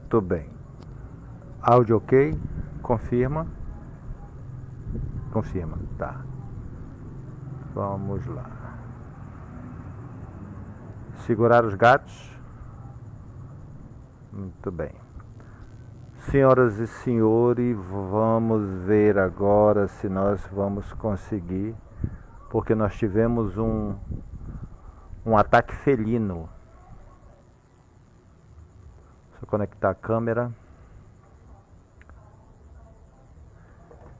Muito bem. Áudio ok? Confirma. Confirma, tá. Vamos lá. Segurar os gatos. Muito bem. Senhoras e senhores, vamos ver agora se nós vamos conseguir, porque nós tivemos um ataque felino. Deixa eu conectar a câmera.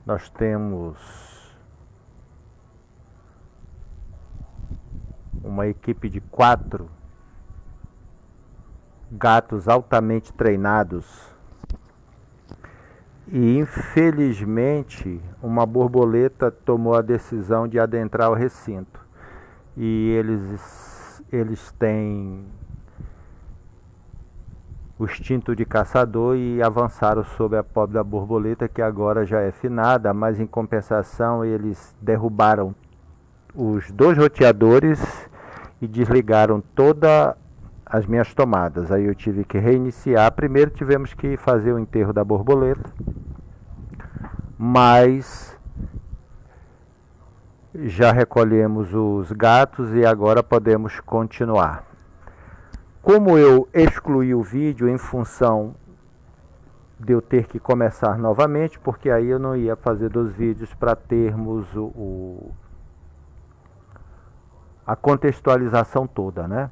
Nós temos uma equipe de 4 gatos altamente treinados e, infelizmente, uma borboleta tomou a decisão de adentrar o recinto. E eles têm o instinto de caçador e avançaram sobre a pobre da borboleta, que agora já é finada, mas em compensação eles derrubaram os 2 roteadores e desligaram todas as minhas tomadas. Aí eu tive que reiniciar. Primeiro tivemos que fazer o enterro da borboleta, mas já recolhemos os gatos e agora podemos continuar. Como eu excluí o vídeo em função de eu ter que começar novamente, porque aí eu não ia fazer 2 vídeos para termos a contextualização toda, né?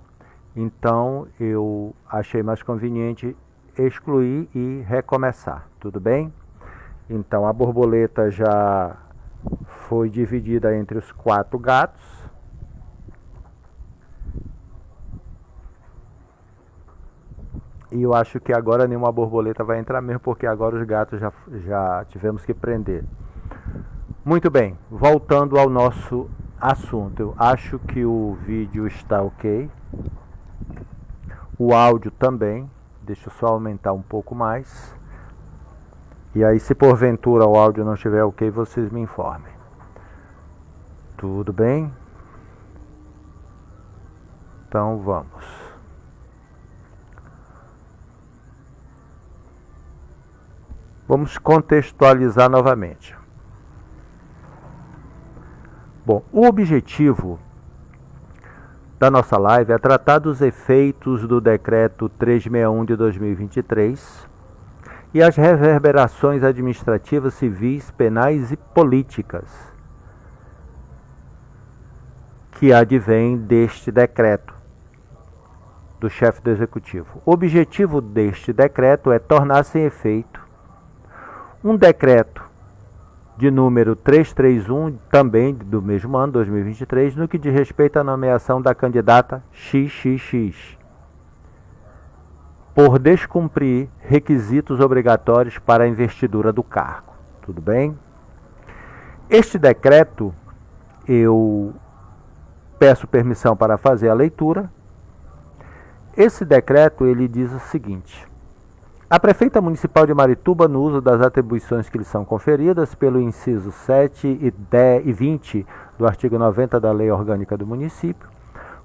Então eu achei mais conveniente excluir e recomeçar, tudo bem? Então a borboleta já foi dividida entre os 4 gatos. E eu acho que agora nenhuma borboleta vai entrar mesmo, porque agora os gatos já tivemos que prender. Muito bem, voltando ao nosso assunto. Eu acho que o vídeo está ok. O áudio também. Deixa eu só aumentar um pouco mais. E aí, se porventura o áudio não estiver ok, vocês me informem. Tudo bem? Então vamos. Vamos contextualizar novamente. Bom, o objetivo da nossa live é tratar dos efeitos do Decreto 361 de 2023 e as reverberações administrativas, civis, penais e políticas que advêm deste decreto do chefe do Executivo. O objetivo deste decreto é tornar sem efeito um decreto de número 331, também do mesmo ano, 2023, no que diz respeito à nomeação da candidata XXX, por descumprir requisitos obrigatórios para a investidura do cargo. Tudo bem? Este decreto, eu peço permissão para fazer a leitura. Esse decreto, ele diz o seguinte: a Prefeita Municipal de Marituba, no uso das atribuições que lhe são conferidas pelo inciso 7 e 20 do artigo 90 da Lei Orgânica do Município,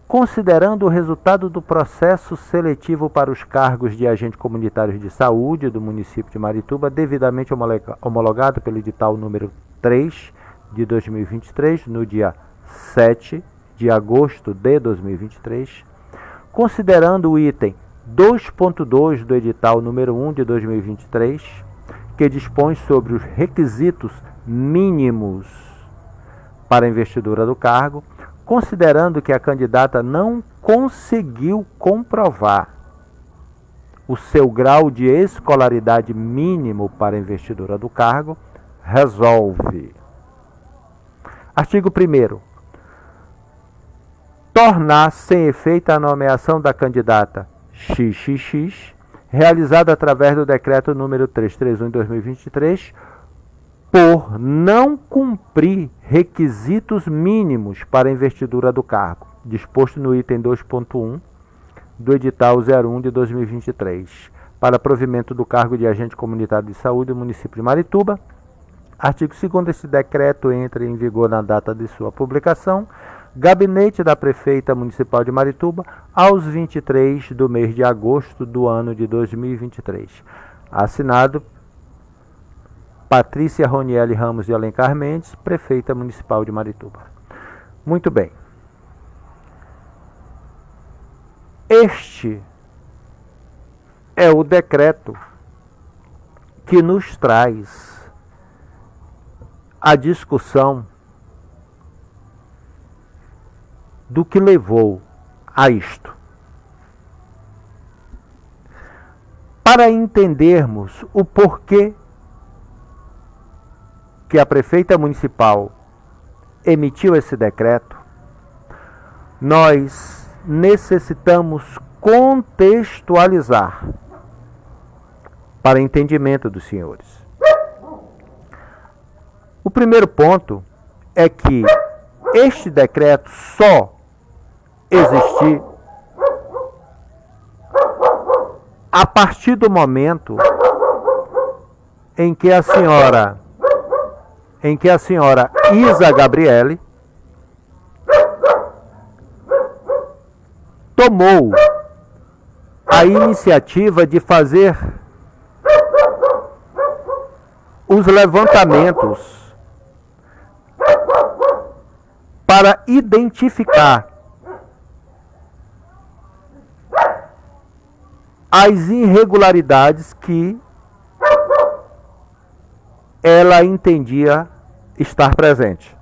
considerando o resultado do processo seletivo para os cargos de agente comunitário de saúde do município de Marituba, devidamente homologado pelo edital número 3 de 2023, no dia 7 de agosto de 2023, considerando o item 2.2 do edital número 1 de 2023, que dispõe sobre os requisitos mínimos para a investidura do cargo, considerando que a candidata não conseguiu comprovar o seu grau de escolaridade mínimo para a investidura do cargo, resolve. Artigo 1º. Tornar sem efeito a nomeação da candidata XXX, realizada através do decreto número 331 de 2023, por não cumprir requisitos mínimos para a investidura do cargo, disposto no item 2.1 do edital 01 de 2023, para provimento do cargo de agente comunitário de saúde do município de Marituba. Artigo 2º, este decreto entra em vigor na data de sua publicação Gabinete da Prefeita Municipal de Marituba, aos 23 do mês de agosto do ano de 2023. Assinado Patrícia Ronieli Ramos de Alencar Mendes, Prefeita Municipal de Marituba. Muito bem. Este é o decreto que nos traz a discussão do que levou a isto. Para entendermos o porquê que a Prefeita Municipal emitiu esse decreto, nós necessitamos contextualizar para entendimento dos senhores. O primeiro ponto é que este decreto só existiu a partir do momento em que a senhora Isa Gabriele tomou a iniciativa de fazer os levantamentos para identificar as irregularidades que ela entendia estar presente.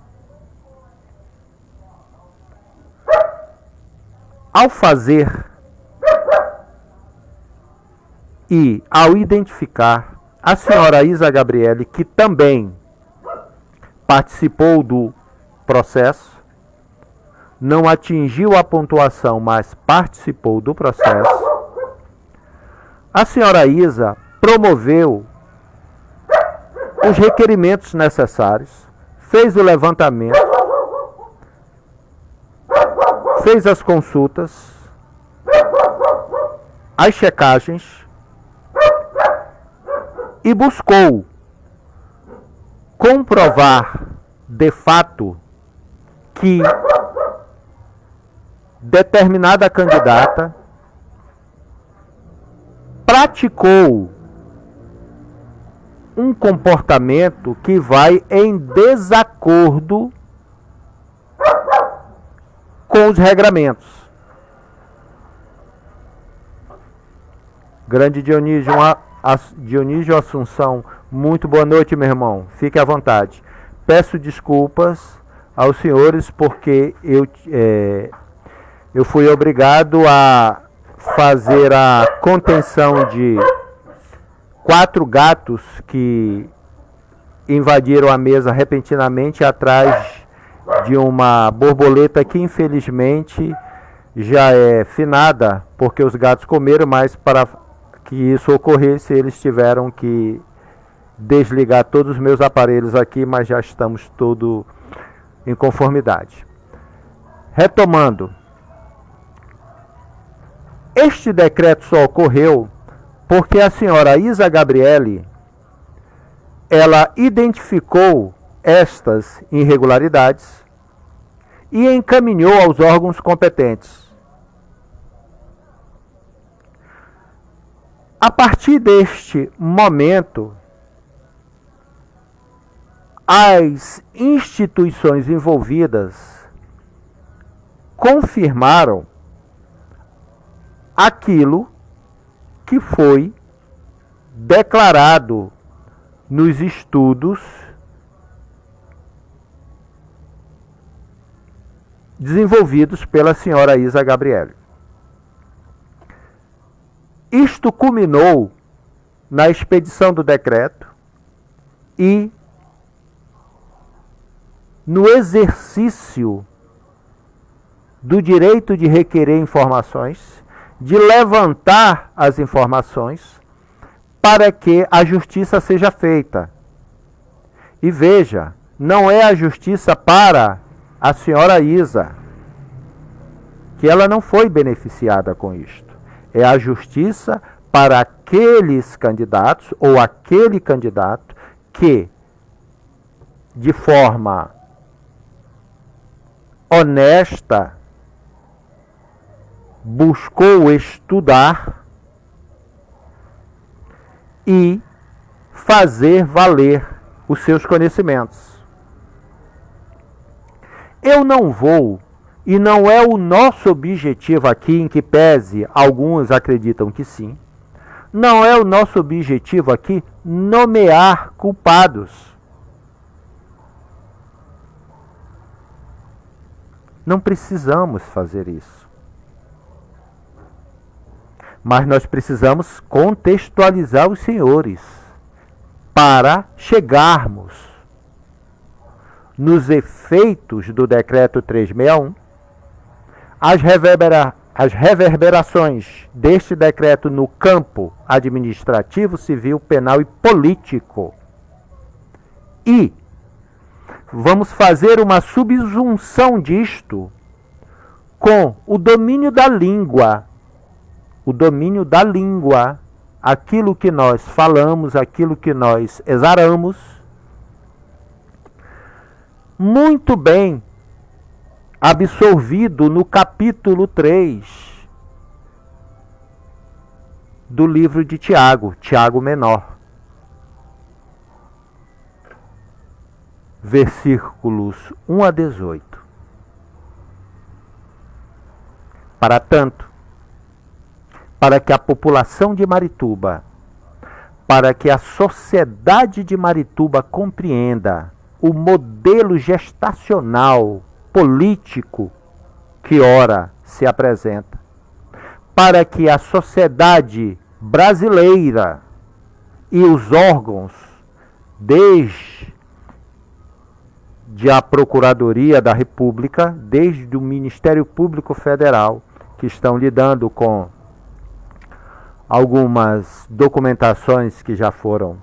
Ao fazer e ao identificar a senhora Isa Gabriele, que também participou do processo, não atingiu a pontuação, mas participou do processo, a senhora Isa promoveu os requerimentos necessários, fez o levantamento, fez as consultas, as checagens e buscou comprovar de fato que determinada candidata praticou um comportamento que vai em desacordo com os regramentos. Grande Dionísio Assunção, muito boa noite, meu irmão. Fique à vontade. Peço desculpas aos senhores porque eu fui obrigado a fazer a contenção de 4 gatos que invadiram a mesa repentinamente atrás de uma borboleta que infelizmente já é finada, porque os gatos comeram, mas para que isso ocorresse eles tiveram que desligar todos os meus aparelhos aqui, mas já estamos todos em conformidade. Retomando, este decreto só ocorreu porque a senhora Isa Gabriele, ela identificou estas irregularidades e encaminhou aos órgãos competentes. A partir deste momento, as instituições envolvidas confirmaram aquilo que foi declarado nos estudos desenvolvidos pela senhora Isa Gabriele. Isto culminou na expedição do decreto e no exercício do direito de requerer informações, de levantar as informações para que a justiça seja feita. E veja, não é a justiça para a senhora Isa, que ela não foi beneficiada com isto. É a justiça para aqueles candidatos ou aquele candidato que, de forma honesta, buscou estudar e fazer valer os seus conhecimentos. Eu não vou, e não é o nosso objetivo aqui, em que pese alguns acreditam que sim, não é o nosso objetivo aqui nomear culpados. Não precisamos fazer isso. Mas nós precisamos contextualizar os senhores para chegarmos nos efeitos do Decreto 361, as reverberações deste decreto no campo administrativo, civil, penal e político. E vamos fazer uma subsunção disto com o domínio da língua. O domínio da língua, aquilo que nós falamos, aquilo que nós exaramos, muito bem absorvido no capítulo 3 do livro de Tiago, Tiago Menor. Versículos 1 a 18. Para tanto, para que a população de Marituba, para que a sociedade de Marituba compreenda o modelo gestacional político que ora se apresenta, para que a sociedade brasileira e os órgãos, desde a Procuradoria da República, desde o Ministério Público Federal, que estão lidando com algumas documentações que já foram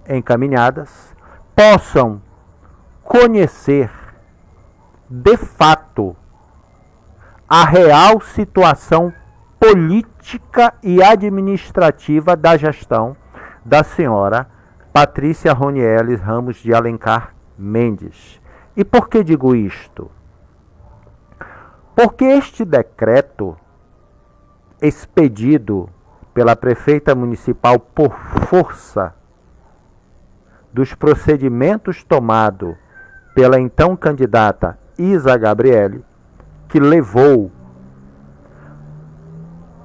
encaminhadas, possam conhecer de fato a real situação política e administrativa da gestão da senhora Patrícia Ronieles Ramos de Alencar Mendes. E por que digo isto? Porque este decreto, expedido pela prefeita municipal por força dos procedimentos tomados pela então candidata Isa Gabriele, que levou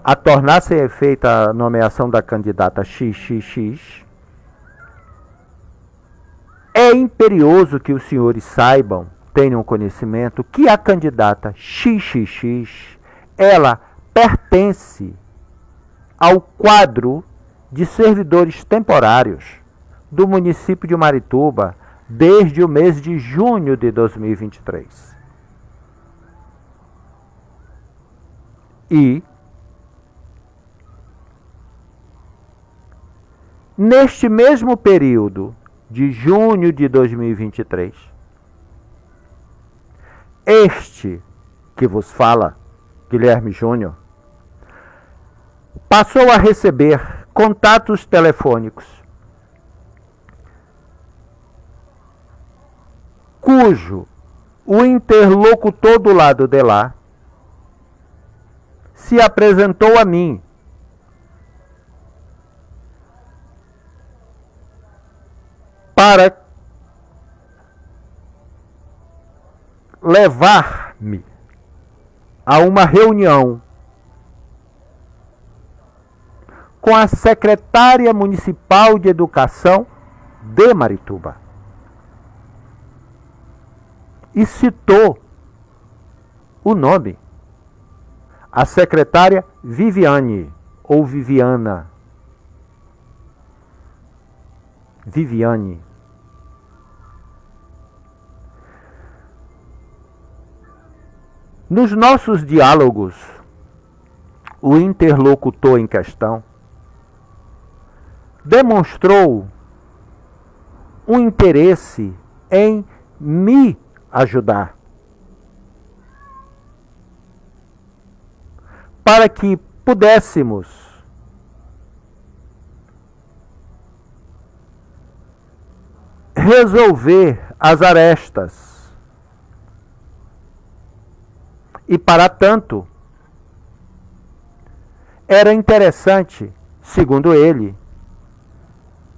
a tornar sem efeito a nomeação da candidata XXX, é imperioso que os senhores saibam, tenham conhecimento, que a candidata XXX, ela pertence ao quadro de servidores temporários do município de Marituba desde o mês de junho de 2023. E neste mesmo período de junho de 2023, este que vos fala, Guilherme Júnior, passou a receber contatos telefônicos cujo o interlocutor do lado de lá se apresentou a mim para levar-me a uma reunião com a secretária municipal de educação de Marituba. E citou o nome, a secretária Viviane, ou Viviana. Viviane. Nos nossos diálogos, o interlocutor em questão demonstrou um interesse em me ajudar, para que pudéssemos resolver as arestas E para tanto, era interessante, segundo ele,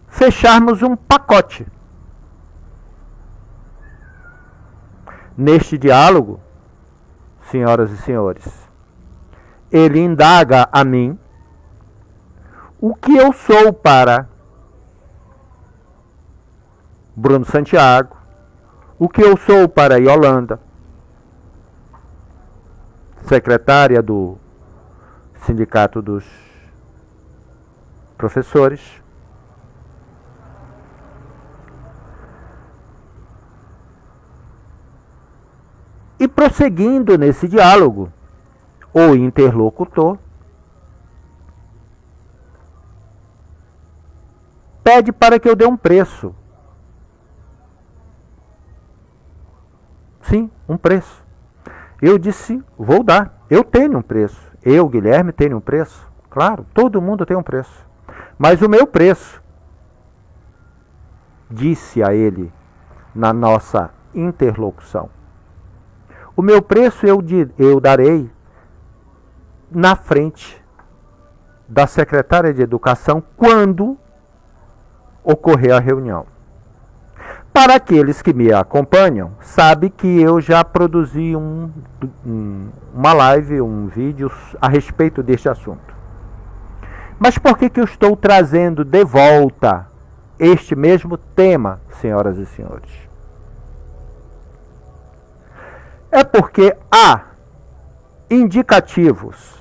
fecharmos um pacote. Neste diálogo, senhoras e senhores, ele indaga a mim o que eu sou para Bruno Santiago, o que eu sou para Yolanda, secretária do Sindicato dos Professores, e prosseguindo nesse diálogo, o interlocutor pede para que eu dê um preço. Sim, um preço. Eu disse, vou dar. Eu tenho um preço. Eu, Guilherme, tenho um preço. Claro, todo mundo tem um preço. Mas o meu preço, disse a ele na nossa interlocução, o meu preço eu darei na frente da secretária de Educação quando ocorrer a reunião. Para aqueles que me acompanham, sabe que eu já produzi uma live, um vídeo a respeito deste assunto. Mas por que eu estou trazendo de volta este mesmo tema, senhoras e senhores? É porque há indicativos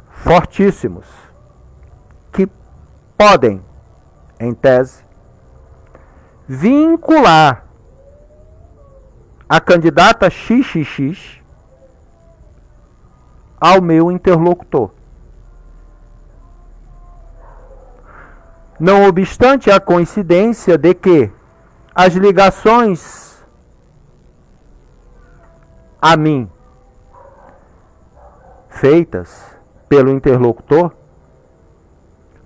fortíssimos que podem, em tese, vincular a candidata XXX ao meu interlocutor. Não obstante a coincidência de que as ligações a mim feitas pelo interlocutor,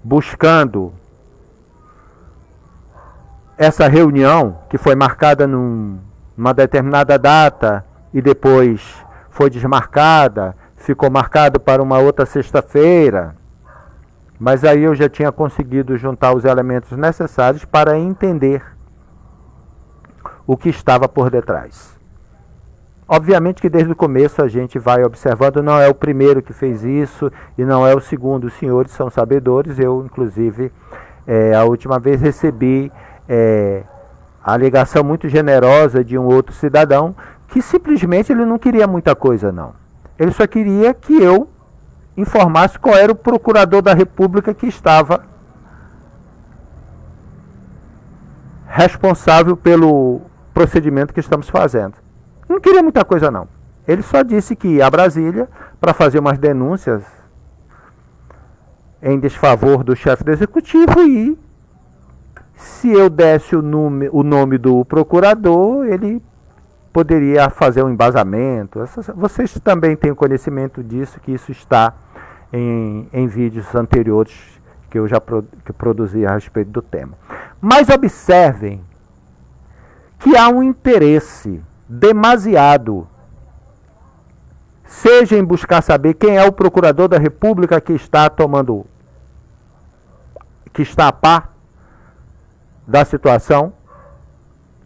buscando essa reunião que foi marcada numa determinada data e depois foi desmarcada, ficou marcado para uma outra sexta-feira, mas aí eu já tinha conseguido juntar os elementos necessários para entender o que estava por detrás. Obviamente que desde o começo a gente vai observando, não é o primeiro que fez isso e não é o segundo, os senhores são sabedores. Eu, inclusive, a última vez recebi a alegação muito generosa de um outro cidadão que simplesmente ele não queria muita coisa, não. Ele só queria que eu informasse qual era o procurador da República que estava responsável pelo procedimento que estamos fazendo. Não queria muita coisa, não. Ele só disse que ia a Brasília para fazer umas denúncias em desfavor do chefe do executivo e se eu desse o nome do procurador, ele poderia fazer um embasamento. Vocês também têm conhecimento disso, que isso está em vídeos anteriores que eu já produzi a respeito do tema. Mas observem que há um interesse demasiado, seja em buscar saber quem é o procurador da República que está a par da situação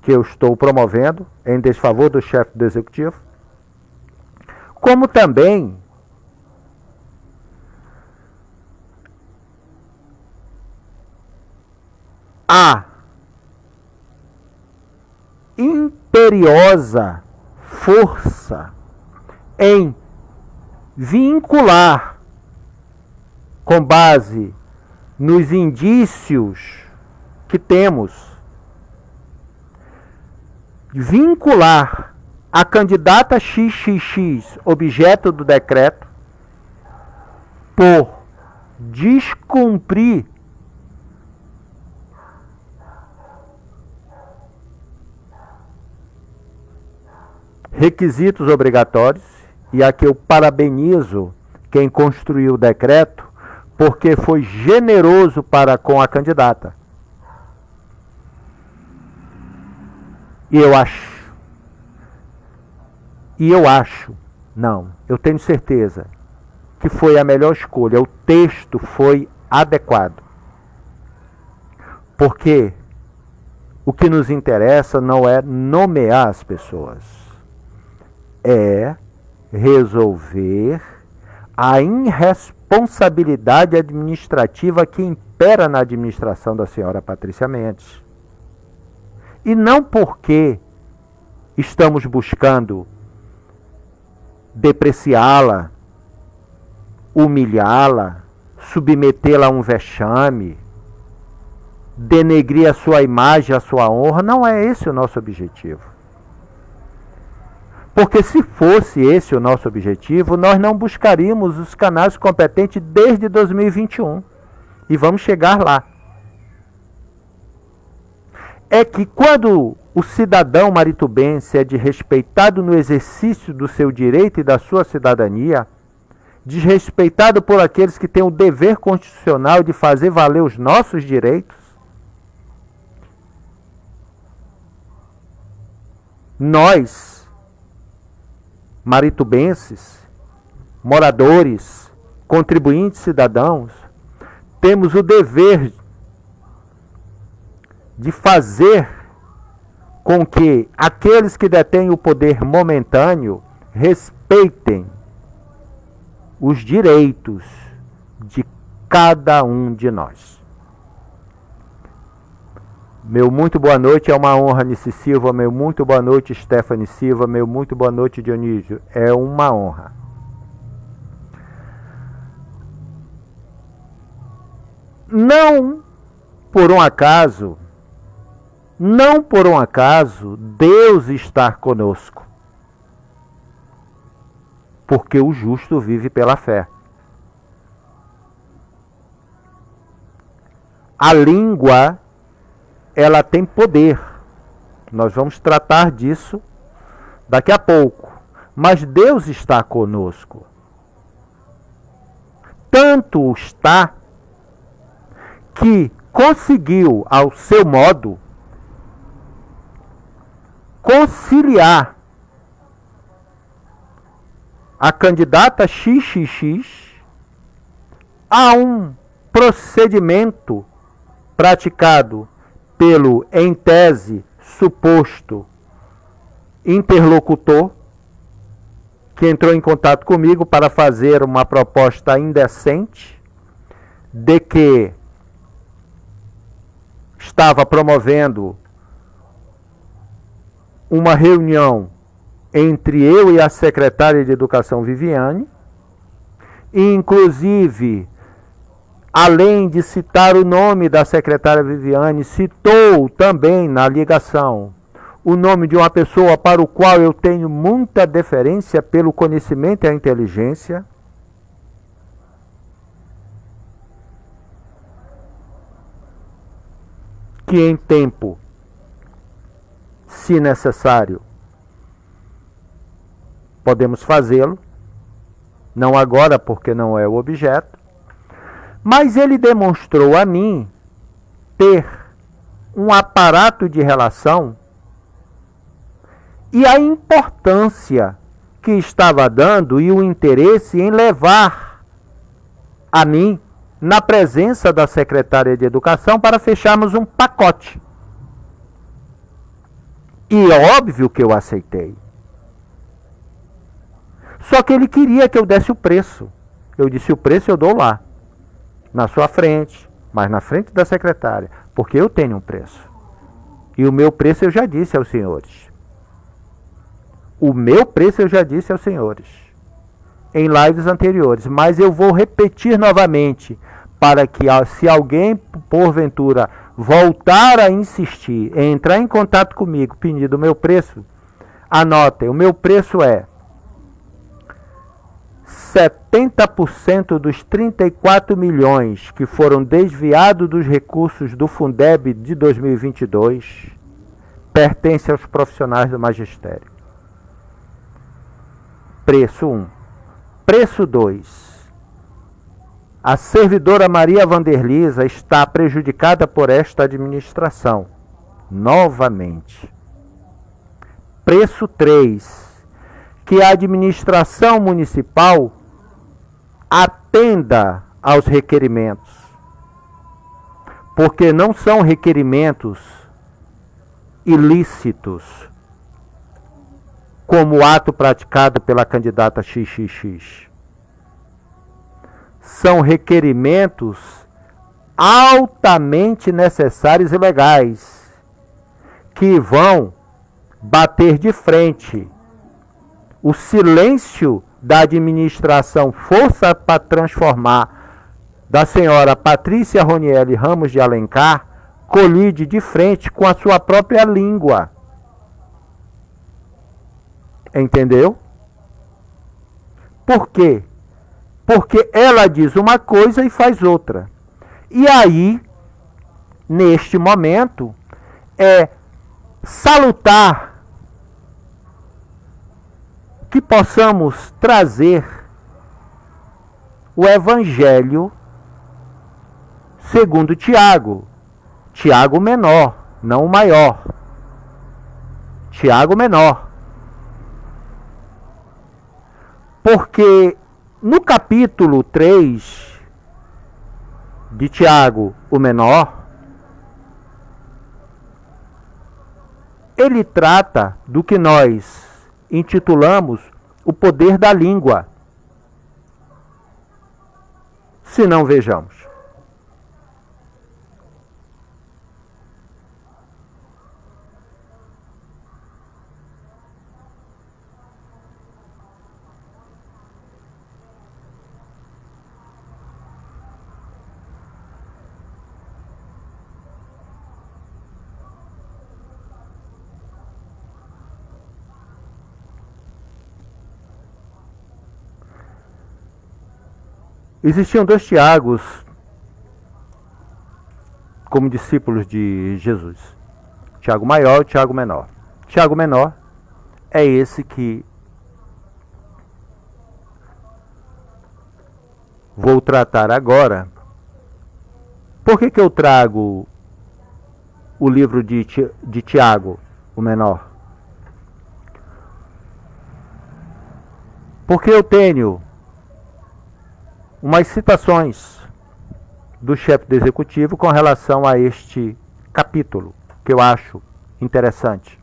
que eu estou promovendo em desfavor do chefe do executivo, como também a imperiosa força em vincular, com base nos indícios que temos, vincular a candidata XXX, objeto do decreto, por descumprir requisitos obrigatórios, e aqui eu parabenizo quem construiu o decreto, porque foi generoso para com a candidata. E eu acho, não, eu tenho certeza que foi a melhor escolha. O texto foi adequado. Porque o que nos interessa não é nomear as pessoas, é resolver a irresponsabilidade administrativa que impera na administração da senhora Patrícia Mendes. E não porque estamos buscando depreciá-la, humilhá-la, submetê-la a um vexame, denegrir a sua imagem, a sua honra. Não é esse o nosso objetivo. Porque se fosse esse o nosso objetivo, nós não buscaríamos os canais competentes desde 2021. E vamos chegar lá. É que quando o cidadão maritubense é desrespeitado no exercício do seu direito e da sua cidadania, desrespeitado por aqueles que têm o dever constitucional de fazer valer os nossos direitos, nós, maritubenses, moradores, contribuintes cidadãos, temos o dever de fazer com que aqueles que detêm o poder momentâneo respeitem os direitos de cada um de nós. Meu muito boa noite, é uma honra, Nice Silva. Meu muito boa noite, Stephanie Silva. Meu muito boa noite, Dionísio. É uma honra. Não por um acaso, Deus está conosco. Porque o justo vive pela fé. A língua, ela tem poder. Nós vamos tratar disso daqui a pouco. Mas Deus está conosco. Tanto está que conseguiu, ao seu modo, conciliar a candidata XXX a um procedimento praticado pelo, em tese, suposto interlocutor, que entrou em contato comigo para fazer uma proposta indecente de que estava promovendo uma reunião entre eu e a secretária de Educação, Viviane, e inclusive, além de citar o nome da secretária Viviane, citou também na ligação o nome de uma pessoa para o qual eu tenho muita deferência pelo conhecimento e a inteligência, que em tempo, se necessário, podemos fazê-lo, não agora porque não é o objeto, mas ele demonstrou a mim ter um aparato de relação e a importância que estava dando e o interesse em levar a mim na presença da secretária de Educação para fecharmos um pacote. E é óbvio que eu aceitei. Só que ele queria que eu desse o preço. Eu disse: o preço eu dou lá, na sua frente, mas na frente da secretária, porque eu tenho um preço. E o meu preço eu já disse aos senhores. O meu preço eu já disse aos senhores em lives anteriores, mas eu vou repetir novamente para que, se alguém porventura voltar a insistir em entrar em contato comigo pedindo o meu preço, anotem, o meu preço é 70% dos 34 milhões que foram desviados dos recursos do Fundeb de 2022 pertence aos profissionais do magistério. Preço 1. Preço 2. A servidora Maria Vanderlisa está prejudicada por esta administração. Novamente. Preço 3. que a administração municipal atenda aos requerimentos, porque não são requerimentos ilícitos, como o ato praticado pela candidata XXX. São requerimentos altamente necessários e legais, que vão bater de frente o silêncio da administração Força para Transformar da senhora Patrícia Ronieli Ramos de Alencar, colide de frente com a sua própria língua. Entendeu? Por quê? Porque ela diz uma coisa e faz outra. E aí, neste momento, é salutar que possamos trazer o Evangelho segundo Tiago. Tiago menor, não o maior. Tiago menor. Porque no capítulo 3 de Tiago, o menor, ele trata do que nós intitulamos o poder da língua. Se não, vejamos. Existiam dois Tiagos como discípulos de Jesus. Tiago maior e Tiago menor. Tiago menor é esse que vou tratar agora. Por que eu trago o livro de Tiago, o menor? Porque eu tenho umas citações do chefe do executivo com relação a este capítulo, que eu acho interessante.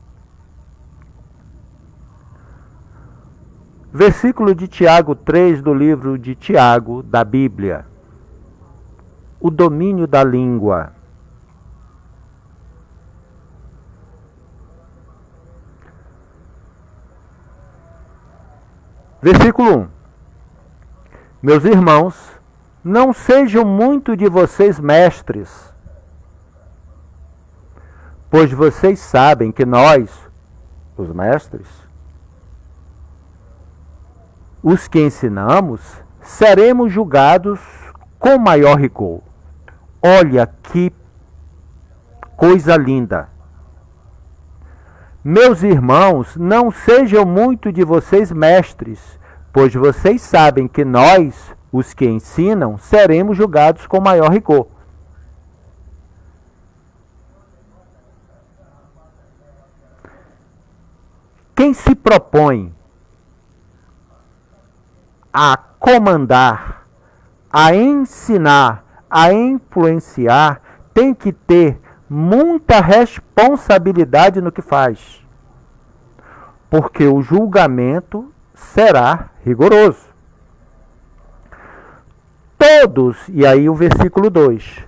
Versículo de Tiago 3 do livro de Tiago, da Bíblia. O domínio da língua. Versículo 1. Meus irmãos, não sejam muito de vocês mestres, pois vocês sabem que nós, os mestres, os que ensinamos, seremos julgados com maior rigor. Olha que coisa linda. Meus irmãos, não sejam muito de vocês mestres, pois vocês sabem que nós, os que ensinam, seremos julgados com maior rigor. Quem se propõe a comandar, a ensinar, a influenciar, tem que ter muita responsabilidade no que faz. Porque o julgamento será rigoroso. Todos, e aí o versículo 2,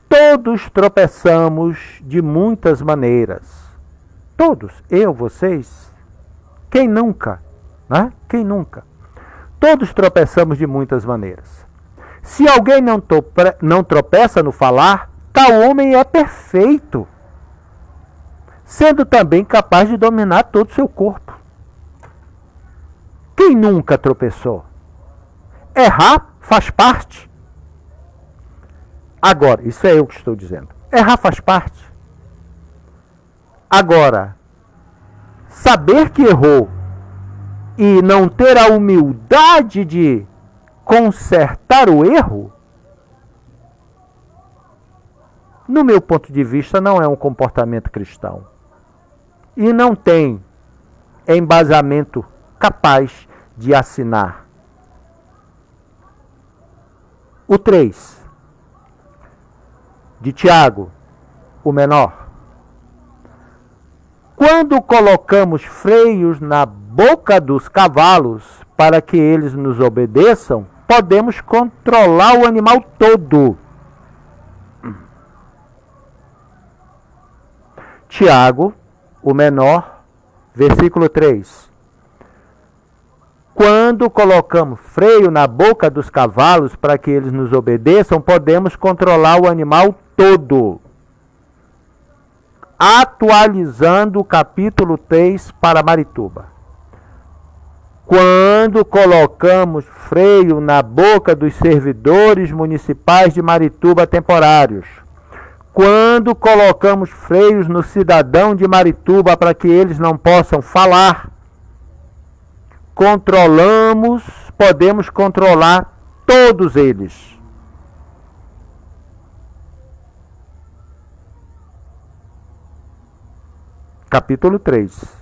todos tropeçamos de muitas maneiras. Todos, eu, vocês, quem nunca, né? Quem nunca? Todos tropeçamos de muitas maneiras. Se alguém não tropeça no falar, tal homem é perfeito, sendo também capaz de dominar todo o seu corpo. Quem nunca tropeçou? Errar faz parte. Agora, isso é eu que estou dizendo. Errar faz parte. Agora, saber que errou e não ter a humildade de consertar o erro, no meu ponto de vista, não é um comportamento cristão. E não tem embasamento capaz de assinar. O 3, de Tiago, o menor. Quando colocamos freios na boca dos cavalos para que eles nos obedeçam, podemos controlar o animal todo. Tiago, o menor, versículo 3. Quando colocamos freio na boca dos cavalos para que eles nos obedeçam, podemos controlar o animal todo. Atualizando o capítulo 3 para Marituba. Quando colocamos freio na boca dos servidores municipais de Marituba temporários. Quando colocamos freios no cidadão de Marituba para que eles não possam falar. Podemos controlar todos eles. Capítulo 3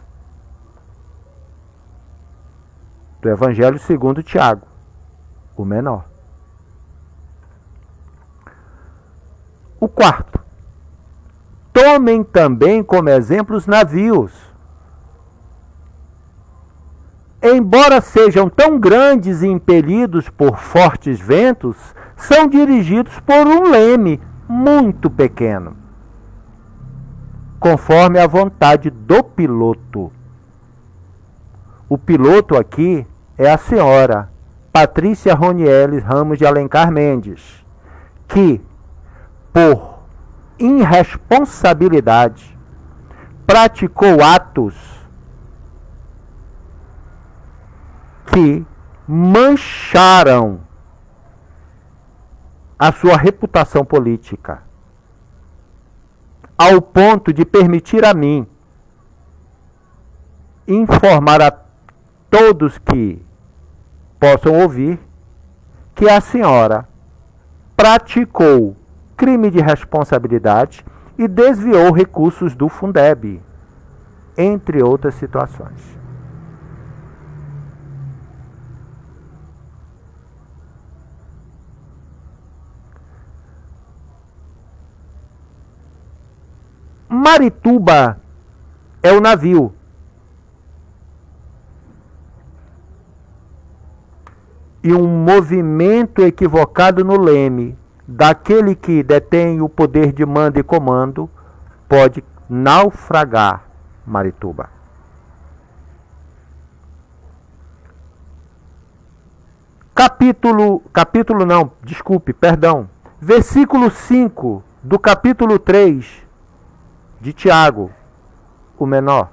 do Evangelho segundo Tiago, o menor. O 4. Tomem também como exemplo os navios. Embora sejam tão grandes e impelidos por fortes ventos, são dirigidos por um leme muito pequeno, conforme a vontade do piloto. O piloto aqui é a senhora Patrícia Ronielles Ramos de Alencar Mendes, que, por irresponsabilidade, praticou atos que mancharam a sua reputação política, ao ponto de permitir a mim informar a todos que possam ouvir que a senhora praticou crime de responsabilidade e desviou recursos do Fundeb, entre outras situações. Marituba é o navio. E um movimento equivocado no leme daquele que detém o poder de mando e comando pode naufragar Marituba. Versículo 5 do capítulo 3 de Tiago, o menor.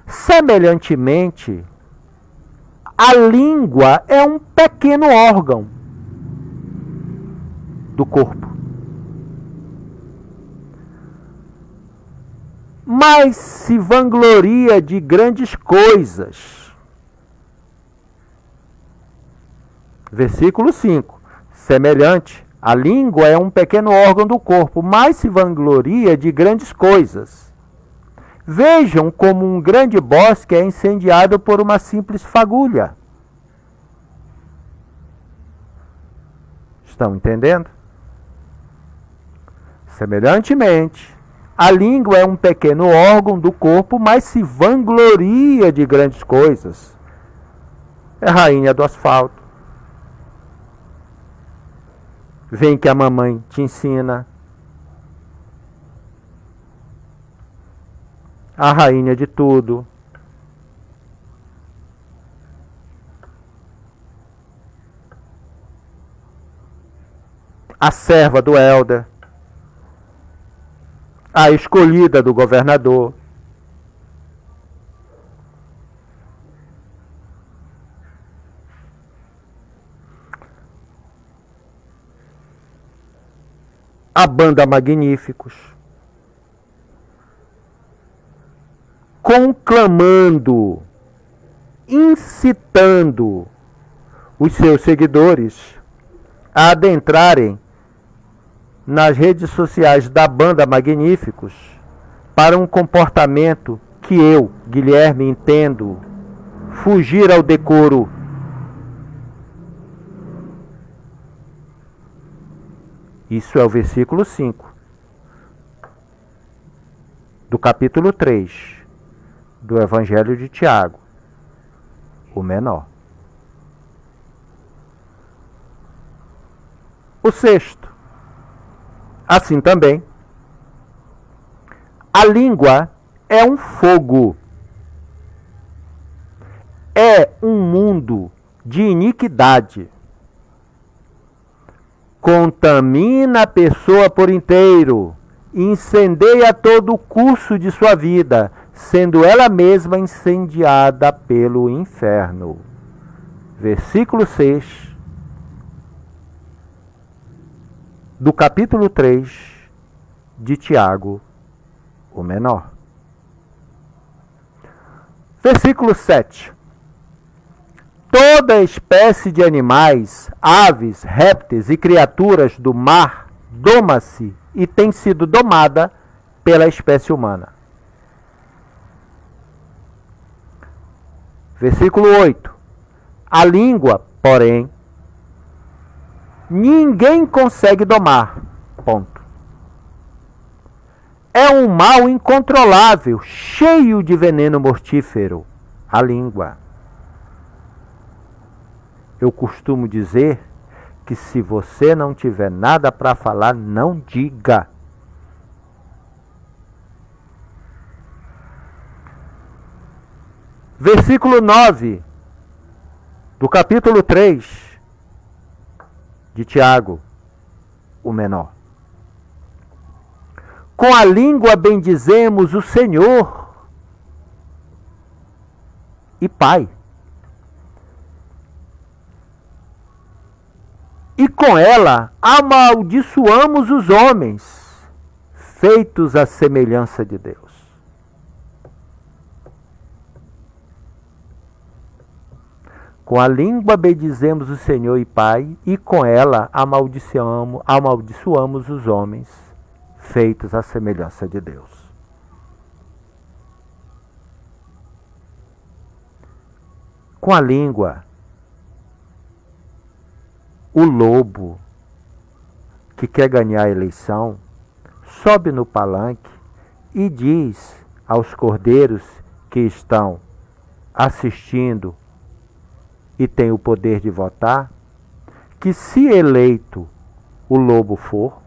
Semelhantemente, a língua é um pequeno órgão do corpo, mas se vangloria de grandes coisas. Versículo 5. Semelhante, a língua é um pequeno órgão do corpo, mas se vangloria de grandes coisas. Vejam como um grande bosque é incendiado por uma simples fagulha. Estão entendendo? Semelhantemente, a língua é um pequeno órgão do corpo, mas se vangloria de grandes coisas. É rainha do asfalto. Vem que a mamãe te ensina. A rainha de tudo. A serva do Helder. A escolhida do governador. A banda Magníficos, conclamando, incitando os seus seguidores a adentrarem nas redes sociais da banda Magníficos para um comportamento que eu, Guilherme, entendo fugir ao decoro. Isso é o versículo 5 do capítulo 3 do Evangelho de Tiago, o menor. O sexto, assim também, a língua é um fogo, é um mundo de iniquidade. Contamina a pessoa por inteiro, incendeia todo o curso de sua vida, sendo ela mesma incendiada pelo inferno. Versículo 6 do capítulo 3 de Tiago, o menor. Versículo 7. Toda espécie de animais, aves, répteis e criaturas do mar doma-se e tem sido domada pela espécie humana. Versículo 8. A língua, porém, ninguém consegue domar. Ponto. É um mal incontrolável, cheio de veneno mortífero. A língua. Eu costumo dizer que se você não tiver nada para falar, não diga. Versículo 9 do capítulo 3 de Tiago, o menor. Com a língua bendizemos o Senhor e Pai. E com ela amaldiçoamos os homens, feitos à semelhança de Deus. Com a língua bendizemos o Senhor e Pai, e com ela amaldiçoamos os homens, feitos à semelhança de Deus. Com a língua, o lobo que quer ganhar a eleição sobe no palanque e diz aos cordeiros que estão assistindo e têm o poder de votar, que se eleito o lobo for,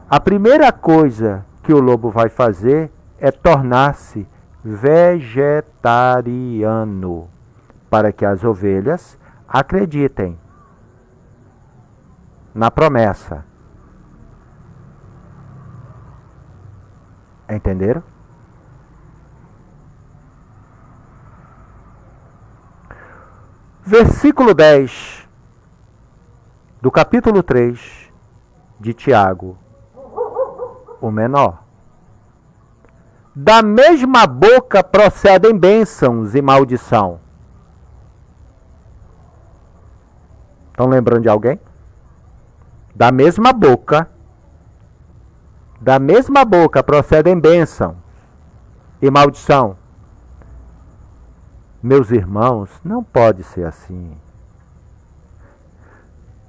a primeira coisa que o lobo vai fazer é tornar-se vegetariano, para que as ovelhas acreditem na promessa. Entenderam? Versículo 10 do capítulo 3 de Tiago, o menor. Da mesma boca procedem bênçãos e maldição. Estão lembrando de alguém? Da mesma boca procedem bênção e maldição. Meus irmãos, não pode ser assim.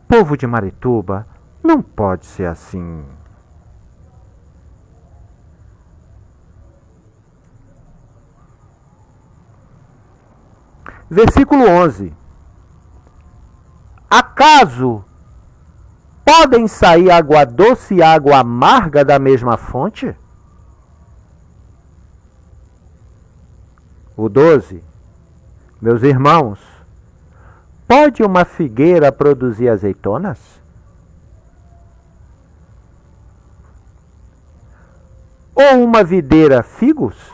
Povo de Marituba, não pode ser assim. Versículo 11. Acaso podem sair água doce e água amarga da mesma fonte? O 12. Meus irmãos, pode uma figueira produzir azeitonas? Ou uma videira figos?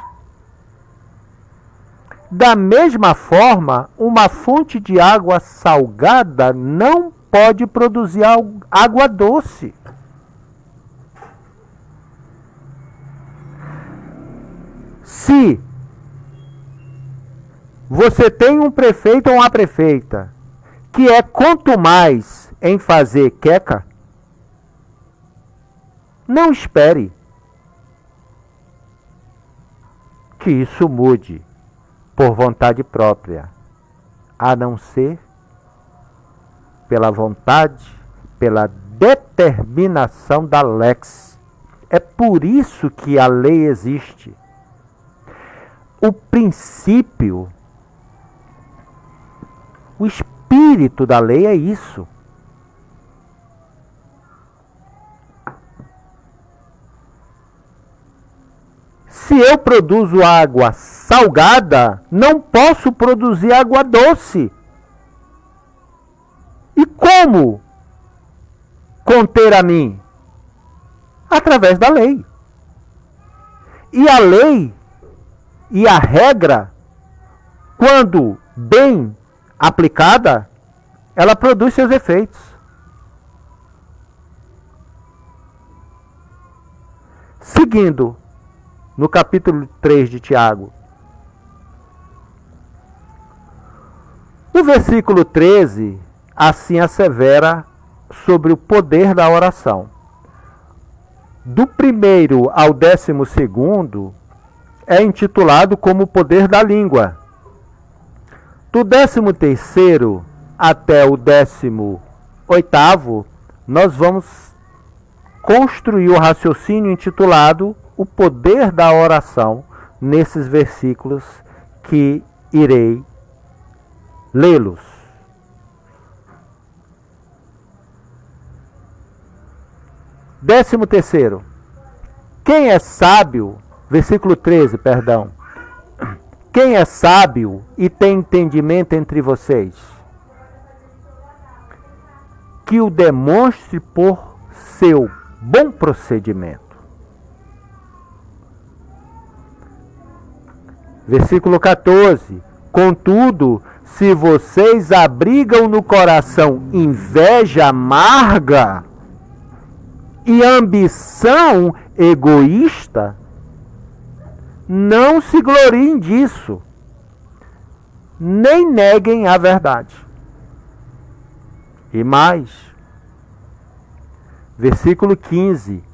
Da mesma forma, uma fonte de água salgada não pode produzir água doce. Se você tem um prefeito ou uma prefeita que é quanto mais em fazer queca, não espere que isso mude por vontade própria, a não ser pela vontade, pela determinação da lex. É por isso que a lei existe. O princípio, o espírito da lei é isso. Se eu produzo água salgada, não posso produzir água doce. E como conter a mim? Através da lei. E a lei e a regra, quando bem aplicada, ela produz seus efeitos. Seguindo, no capítulo 3 de Tiago, no versículo 13, assim assevera sobre o poder da oração. Do 1º ao 12º é intitulado como o poder da língua. Do 13º até o 18º, nós vamos construir o raciocínio intitulado o poder da oração nesses versículos que irei lê-los. Décimo terceiro, quem é sábio, versículo 13, perdão. Quem é sábio e tem entendimento entre vocês? Que o demonstre por seu bom procedimento. Versículo 14. Contudo, se vocês abrigam no coração inveja amarga e ambição egoísta, não se gloriem disso, nem neguem a verdade. E mais, versículo 15.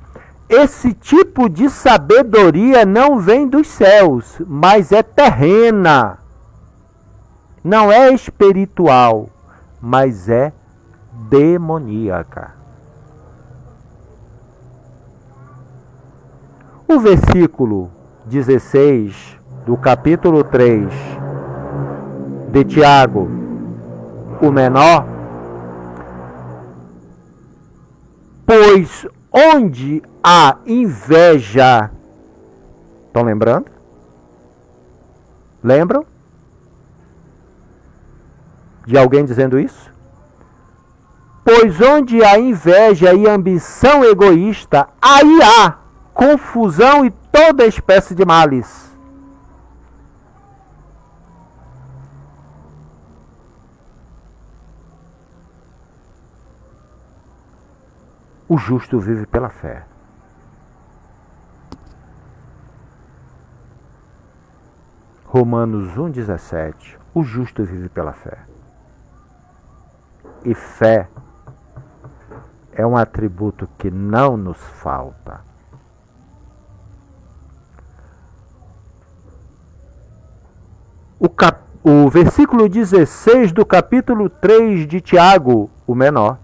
Esse tipo de sabedoria não vem dos céus, mas é terrena. Não é espiritual, mas é demoníaca. O versículo 16 do capítulo 3 de Tiago, o menor, pois onde há inveja, estão lembrando? Lembram de alguém dizendo isso? Pois onde há inveja e ambição egoísta, aí há confusão e toda espécie de males. O justo vive pela fé. Romanos 1,17. O justo vive pela fé. E fé é um atributo que não nos falta. O versículo 16 do capítulo 3 de Tiago, o menor.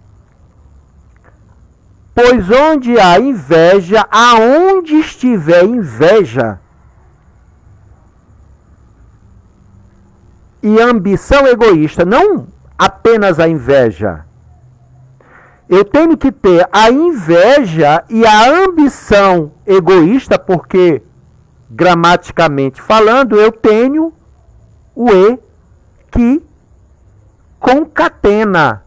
Pois onde há inveja, aonde estiver inveja e ambição egoísta, não apenas a inveja. Eu tenho que ter a inveja e a ambição egoísta, porque, gramaticamente falando, eu tenho o E que concatena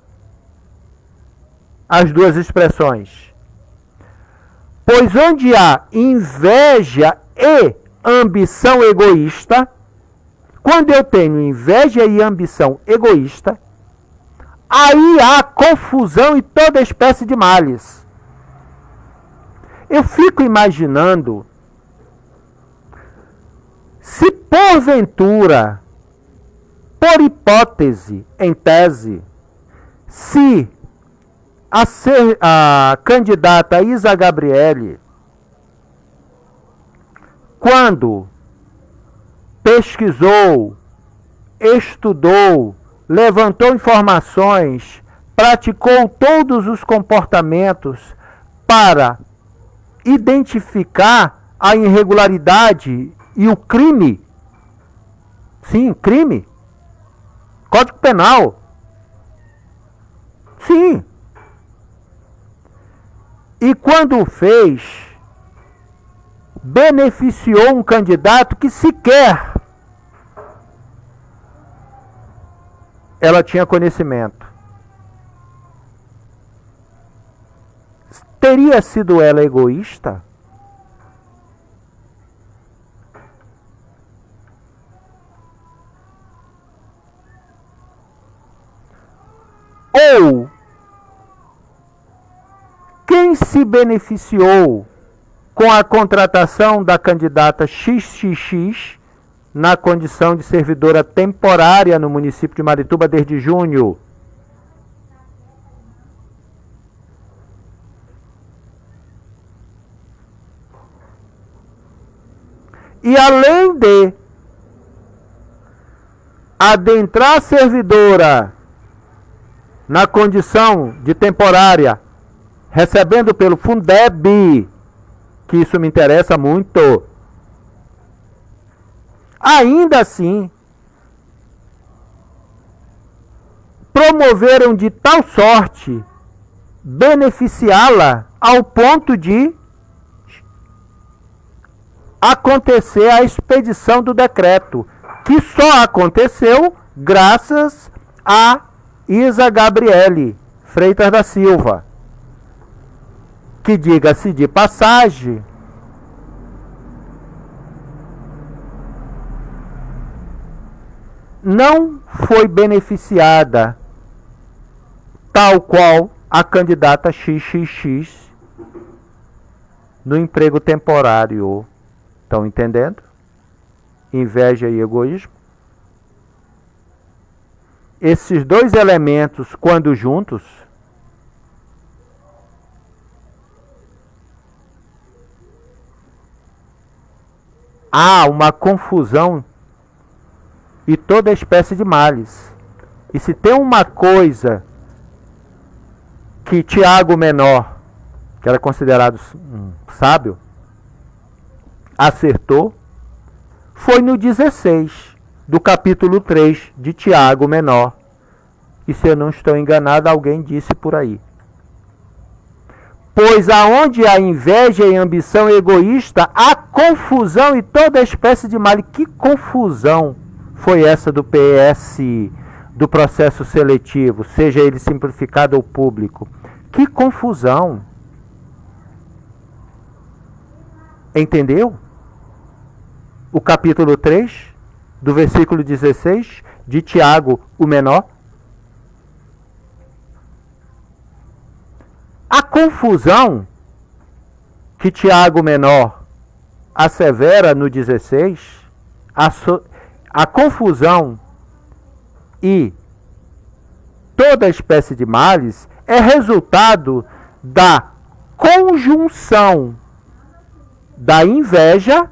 as duas expressões. Pois onde há inveja e ambição egoísta, quando eu tenho inveja e ambição egoísta, aí há confusão e toda espécie de males. Eu fico imaginando se porventura, por hipótese, em tese, se a candidata Isa Gabriele, quando pesquisou estudou, levantou informações, praticou todos os comportamentos para identificar a irregularidade e o crime. Sim, crime. Código Penal. Sim. E quando fez, beneficiou um candidato que sequer ela tinha conhecimento. Teria sido ela egoísta? Ou quem se beneficiou com a contratação da candidata XXX na condição de servidora temporária no município de Marituba desde junho? E além de adentrar a servidora na condição de temporária, recebendo pelo Fundeb, que isso me interessa muito, ainda assim, promoveram de tal sorte beneficiá-la ao ponto de acontecer a expedição do decreto, que só aconteceu graças a Isa Gabriele Freitas da Silva, que, diga-se de passagem, não foi beneficiada tal qual a candidata XXX no emprego temporário. Estão entendendo? Inveja e egoísmo. Esses dois elementos, quando juntos, há uma confusão e toda espécie de males. E se tem uma coisa que Tiago Menor, que era considerado um sábio, acertou, foi no 16 do capítulo 3 de Tiago Menor. E se eu não estou enganado, alguém disse por aí: pois aonde há inveja e ambição egoísta, há confusão e toda espécie de mal. E que confusão foi essa do PS, do processo seletivo, seja ele simplificado ou público? Que confusão! Entendeu? O capítulo 3, do versículo 16, de Tiago, o Menor. A confusão que Tiago Menor assevera no 16, a confusão e toda espécie de males é resultado da conjunção da inveja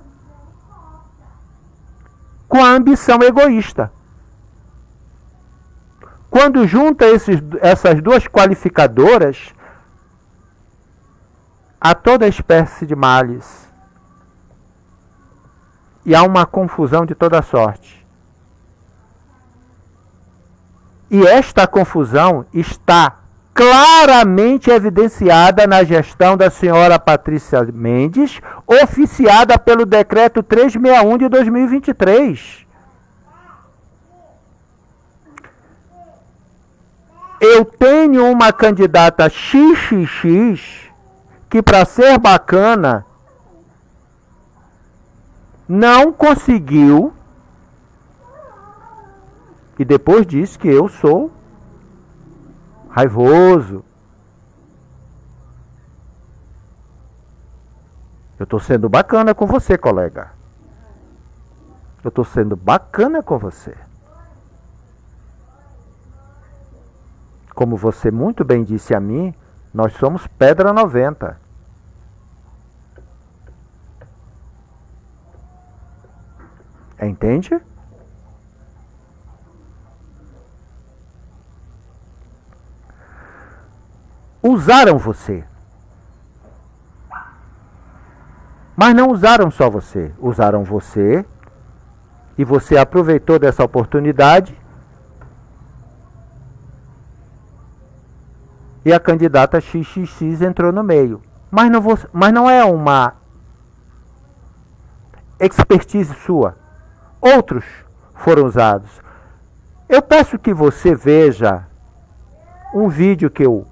com a ambição egoísta. Quando junta essas duas qualificadoras, há toda espécie de males. E há uma confusão de toda sorte. E esta confusão está claramente evidenciada na gestão da senhora Patrícia Mendes, oficiada pelo decreto 361 de 2023. Eu tenho uma candidata XXX que, para ser bacana, não conseguiu, e depois disse que eu sou raivoso. Eu estou sendo bacana com você, colega. Eu estou sendo bacana com você. Como você muito bem disse a mim, nós somos pedra 90. Entende? usaram você. Mas não usaram só você. Usaram você e você aproveitou dessa oportunidade e a candidata XXX entrou no meio. Mas não é uma expertise sua. Outros foram usados. Eu peço que você veja um vídeo que eu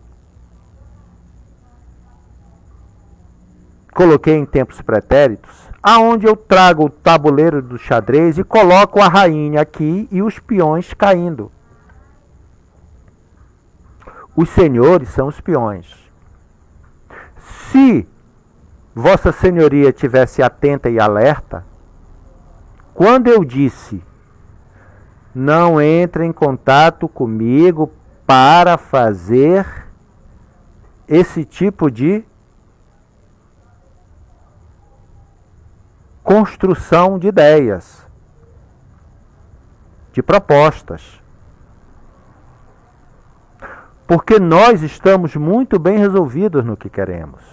coloquei em tempos pretéritos, aonde eu trago o tabuleiro do xadrez e coloco a rainha aqui e os peões caindo. Os senhores são os peões. Se Vossa Senhoria tivesse atenta e alerta, quando eu disse não entre em contato comigo para fazer esse tipo de construção de ideias, de propostas. Porque nós estamos muito bem resolvidos no que queremos.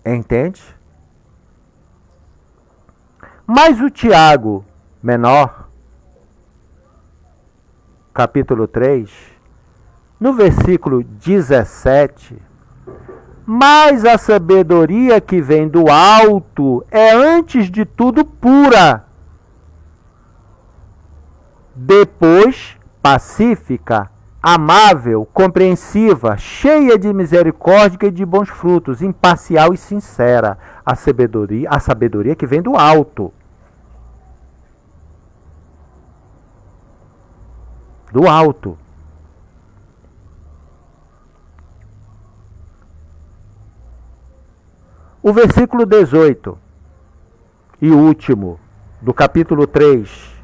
Entende? Mas o Tiago menor, capítulo 3, no versículo 17, mas a sabedoria que vem do alto é antes de tudo pura, depois pacífica, amável, compreensiva, cheia de misericórdia e de bons frutos, imparcial e sincera. A sabedoria que vem do alto. Do alto. O versículo 18 e último do capítulo 3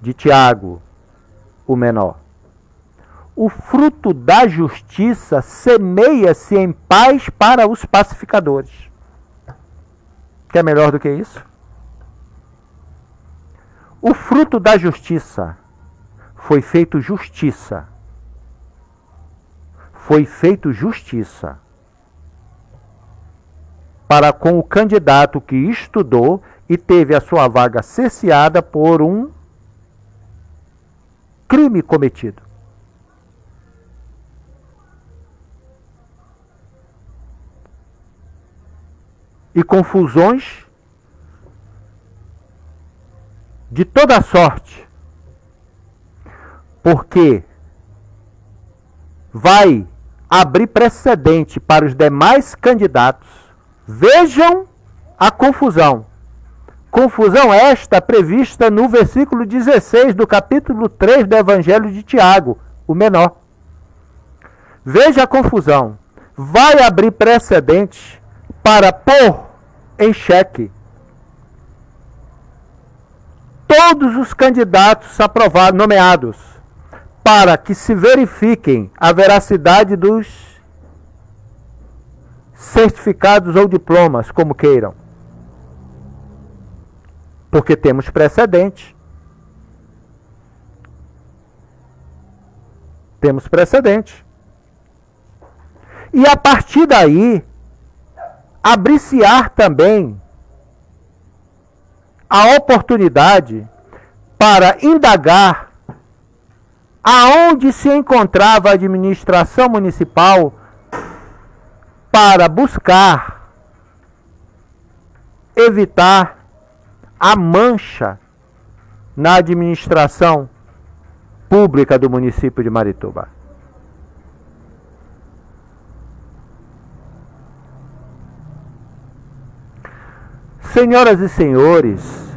de Tiago, o menor. O fruto da justiça semeia-se em paz para os pacificadores. Quer melhor do que isso? O fruto da justiça foi feito justiça. Foi feito justiça para com o candidato que estudou e teve a sua vaga cerceada por um crime cometido. E confusões de toda sorte, porque vai abrir precedente para os demais candidatos. Vejam a confusão. Confusão esta prevista no versículo 16 do capítulo 3 do Evangelho de Tiago, o menor. Veja a confusão. Vai abrir precedente para pôr em xeque todos os candidatos aprovados, nomeados, para que se verifiquem a veracidade dos certificados ou diplomas, como queiram. Porque temos precedente. Temos precedente. E a partir daí, abrir-se-á também a oportunidade para indagar aonde se encontrava a administração municipal para buscar evitar a mancha na administração pública do município de Marituba. Senhoras e senhores,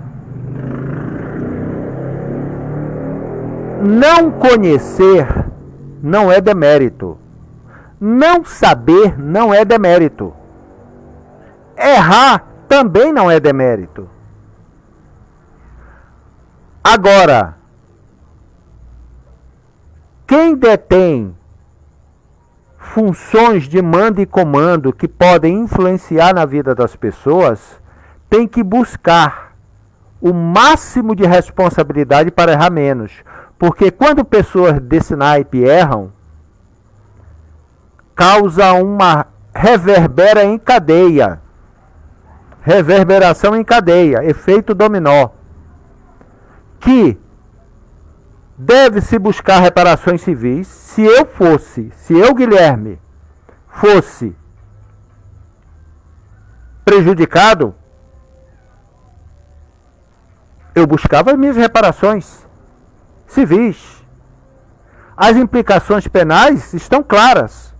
não conhecer não é demérito. Não saber não é demérito. Errar também não é demérito. Agora, quem detém funções de mando e comando que podem influenciar na vida das pessoas, tem que buscar o máximo de responsabilidade para errar menos. Porque quando pessoas desse naipe erram, causa uma reverbera em cadeia. Reverberação em cadeia, efeito dominó. Que deve-se buscar reparações civis. Se eu, Guilherme, fosse prejudicado, eu buscava as minhas reparações civis. As implicações penais estão claras.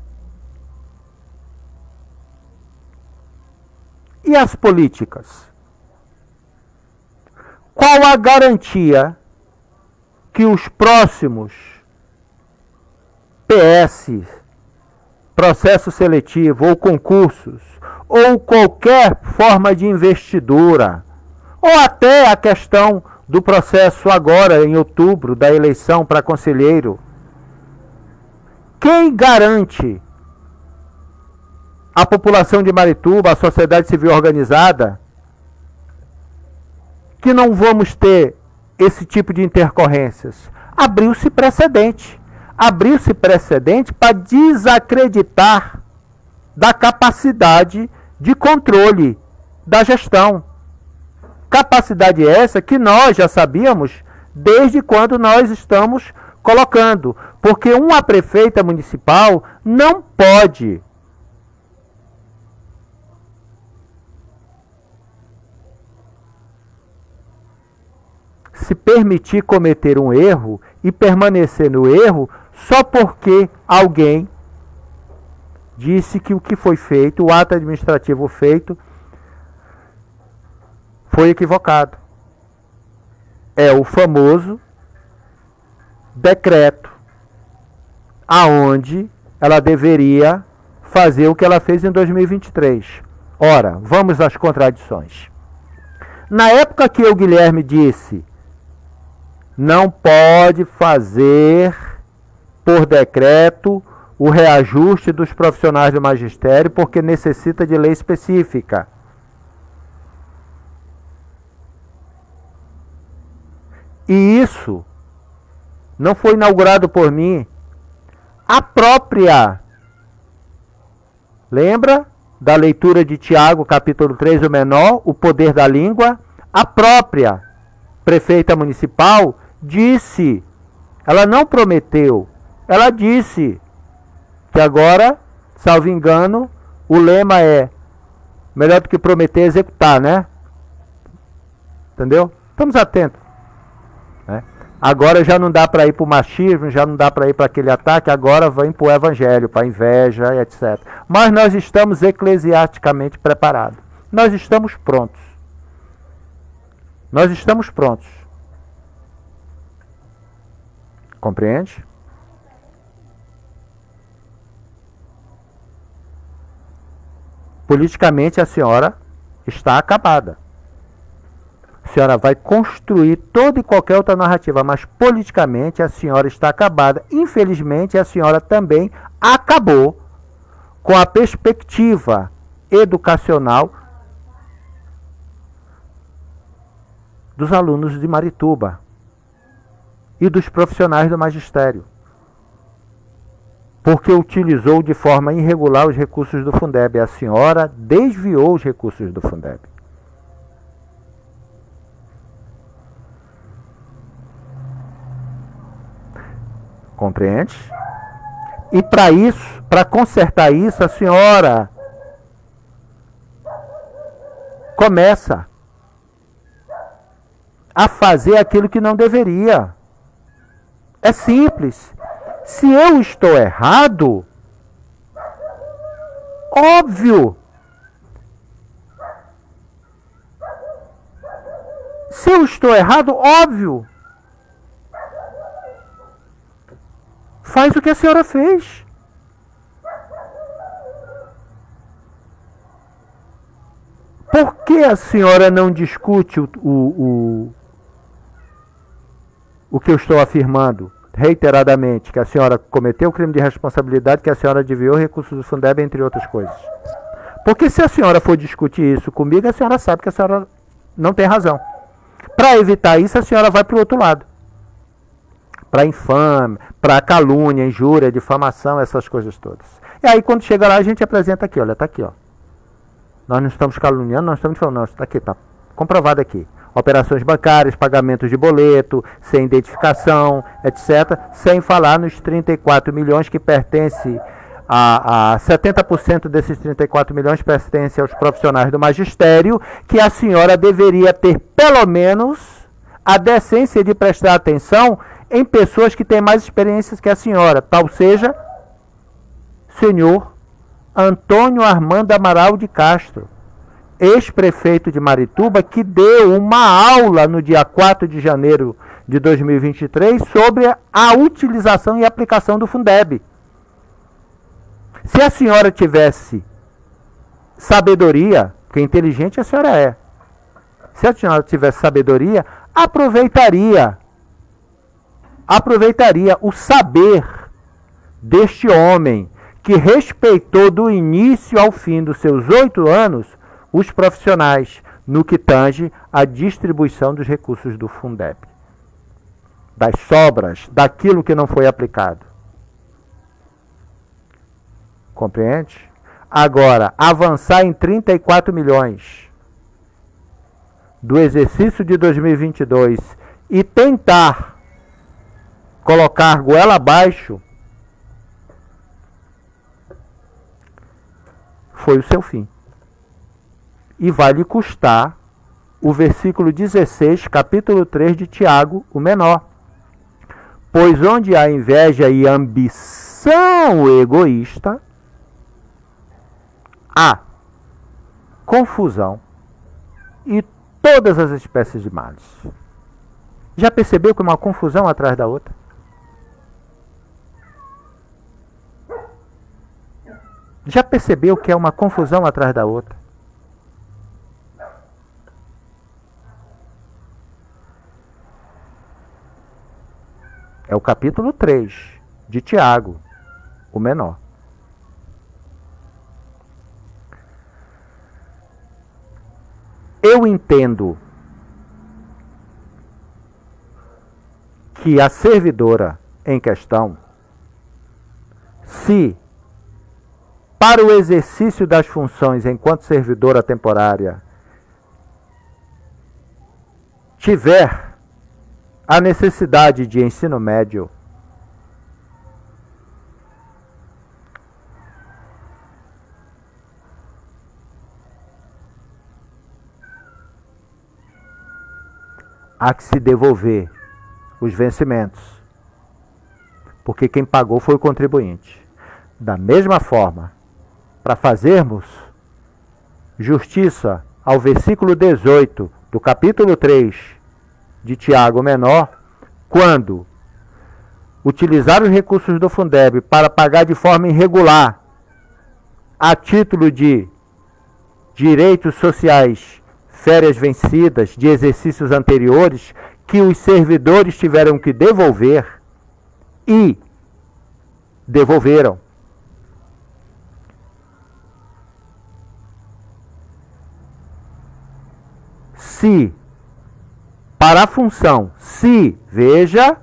E as políticas? Qual a garantia que os próximos PS, processo seletivo ou concursos, ou qualquer forma de investidura, ou até a questão do processo agora em outubro da eleição para conselheiro, quem garante a população de Marituba, a sociedade civil organizada, que não vamos ter esse tipo de intercorrências? Abriu-se precedente. Abriu-se precedente para desacreditar da capacidade de controle da gestão. Capacidade essa que nós já sabíamos desde quando nós estamos colocando. Porque uma prefeita municipal não pode se permitir cometer um erro e permanecer no erro só porque alguém disse que o que foi feito, o ato administrativo feito, foi equivocado. É o famoso decreto, aonde ela deveria fazer o que ela fez em 2023. Ora, vamos às contradições. Na época que o Guilherme disse não pode fazer por decreto o reajuste dos profissionais do magistério porque necessita de lei específica. E isso não foi inaugurado por mim. A própria, lembra da leitura de Tiago, capítulo 3, o menor, o poder da língua? A própria prefeita municipal disse, ela não prometeu, ela disse que agora, salvo engano, o lema é melhor do que prometer, executar, né? Entendeu? Estamos atentos. Né? Agora já não dá para ir para o machismo, já não dá para ir para aquele ataque, agora vem para o evangelho, para a inveja, etc. Mas nós estamos eclesiasticamente preparados. Nós estamos prontos. Nós estamos prontos. Compreende? Politicamente a senhora está acabada. A senhora vai construir toda e qualquer outra narrativa, mas politicamente a senhora está acabada. Infelizmente a senhora também acabou com a perspectiva educacional dos alunos de Marituba e dos profissionais do magistério, porque utilizou de forma irregular os recursos do Fundeb. A senhora desviou os recursos do Fundeb. Compreende? E para isso, para consertar isso, a senhora começa a fazer aquilo que não deveria. É simples. Se eu estou errado, óbvio. Se eu estou errado, óbvio. Faz o que a senhora fez. Por que a senhora não discute o que eu estou afirmando reiteradamente? Que a senhora cometeu o crime de responsabilidade, que a senhora desviou recursos do Fundeb, entre outras coisas. Porque se a senhora for discutir isso comigo, a senhora sabe que a senhora não tem razão. Para evitar isso, a senhora vai para o outro lado. Para infame, para calúnia, injúria, difamação, essas coisas todas. E aí, quando chega lá, a gente apresenta aqui, olha, está aqui, ó. Nós não estamos caluniando, nós estamos falando, não, está aqui, está comprovado aqui. Operações bancárias, pagamentos de boleto, sem identificação, etc. Sem falar nos 34 milhões que pertence a 70% desses 34 milhões pertencem aos profissionais do magistério, que a senhora deveria ter, pelo menos, a decência de prestar atenção em pessoas que têm mais experiências que a senhora, tal seja, senhor Antônio Armando Amaral de Castro, ex-prefeito de Marituba, que deu uma aula no dia 4 de janeiro de 2023 sobre a utilização e aplicação do Fundeb. Se a senhora tivesse sabedoria, porque inteligente a senhora é, se a senhora tivesse sabedoria, aproveitaria o saber deste homem que respeitou do início ao fim dos seus 8 anos os profissionais no que tange à distribuição dos recursos do Fundeb, das sobras, daquilo que não foi aplicado. Compreende? Agora, avançar em 34 milhões do exercício de 2022 e tentar colocar goela abaixo foi o seu fim. E vai lhe custar o versículo 16, capítulo 3 de Tiago, o menor. Pois onde há inveja e ambição egoísta, há confusão e todas as espécies de males. Já percebeu que uma confusão atrás da outra? Já percebeu que é uma confusão atrás da outra? É o capítulo 3 de Tiago, o menor. Eu entendo que a servidora em questão, se para o exercício das funções enquanto servidora temporária tiver a necessidade de ensino médio, há que se devolver os vencimentos, porque quem pagou foi o contribuinte. Da mesma forma, para fazermos justiça ao versículo 18 do capítulo 3 de Tiago Menor, quando utilizar os recursos do Fundeb para pagar de forma irregular, a título de direitos sociais, férias vencidas de exercícios anteriores, que os servidores tiveram que devolver e devolveram. Se para a função, veja,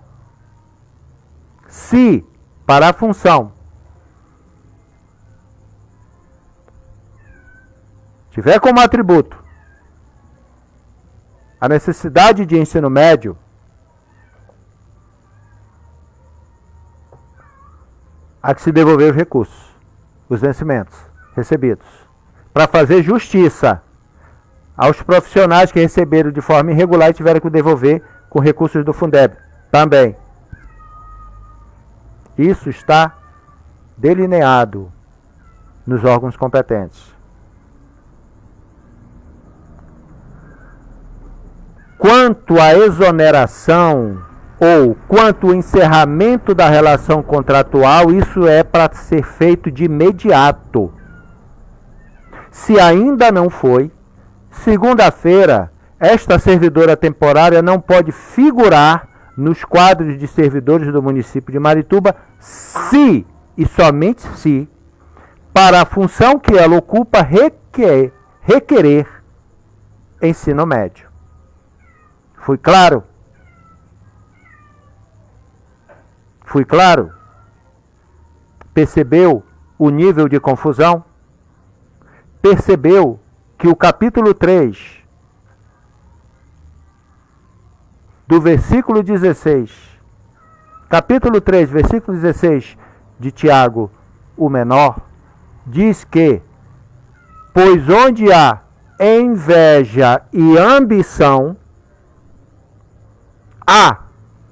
se para a função tiver como atributo a necessidade de ensino médio, há que se devolver os recursos, os vencimentos recebidos, para fazer justiça aos profissionais que receberam de forma irregular e tiveram que devolver com recursos do Fundeb também. Isso está delineado nos órgãos competentes. Quanto à exoneração ou quanto ao encerramento da relação contratual, isso é para ser feito de imediato. Se ainda não foi, segunda-feira, esta servidora temporária não pode figurar nos quadros de servidores do município de Marituba se, e somente se, para a função que ela ocupa requerer ensino médio. Fui claro? Fui claro? Percebeu o nível de confusão? Percebeu que o capítulo 3, do versículo 16, capítulo 3, versículo 16 de Tiago, o menor, diz que, pois onde há inveja e ambição, há